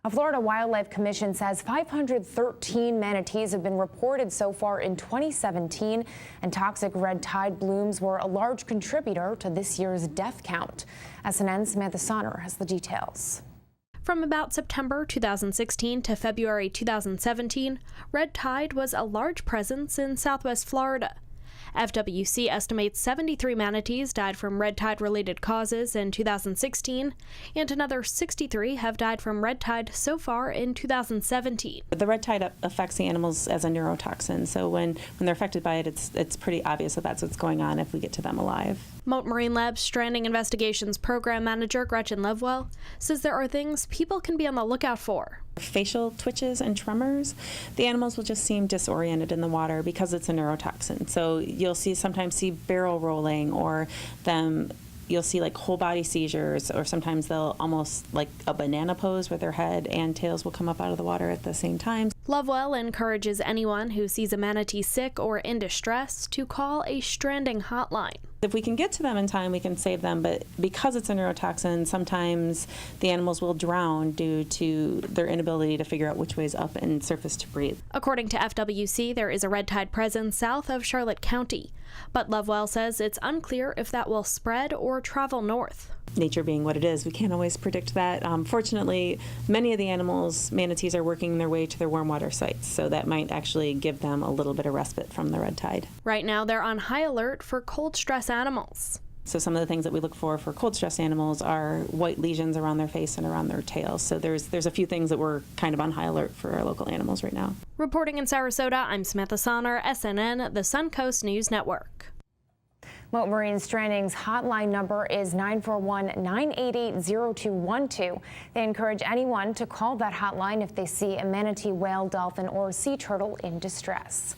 A Florida Wildlife Commission says 513 manatees have been reported so far in 2017, and toxic red tide blooms were a large contributor to this year's death count. SNN's Samantha Sonner has the details. From about September 2016 to February 2017, red tide was a large presence in southwest Florida. FWC estimates 73 manatees died from red tide-related causes in 2016, and another 63 have died from red tide so far in 2017. The red tide affects the animals as a neurotoxin, so when they're affected by it, it's pretty obvious that that's what's going on if we get to them alive. Mote Marine Lab's Stranding Investigations Program Manager Gretchen Lovewell says there are things people can be on the lookout for. Facial twitches and tremors. The animals will just seem disoriented in the water because it's a neurotoxin. So you'll sometimes see barrel rolling, or you'll see like whole body seizures, or sometimes they'll almost like a banana pose where their head and tails will come up out of the water at the same time. Lovewell encourages anyone who sees a manatee sick or in distress to call a stranding hotline. If we can get to them in time, we can save them, but because it's a neurotoxin, sometimes the animals will drown due to their inability to figure out which way is up and surface to breathe. According to FWC, there is a red tide presence south of Charlotte County, but Lovewell says it's unclear if that will spread or travel north. Nature being what it is, we can't always predict that. Fortunately, many of the manatees are working their way to their warm water sites, so that might actually give them a little bit of respite from the red tide. Right now, they're on high alert for cold stress animals. So some of the things that we look for cold stress animals are white lesions around their face and around their tails. So there's a few things that we're kind of on high alert for our local animals right now. Reporting in Sarasota, I'm Samantha Sonner, SNN, the Suncoast News Network. Mote Marine Stranding's hotline number is 941-988-0212. They encourage anyone to call that hotline if they see a manatee, whale, dolphin, or sea turtle in distress.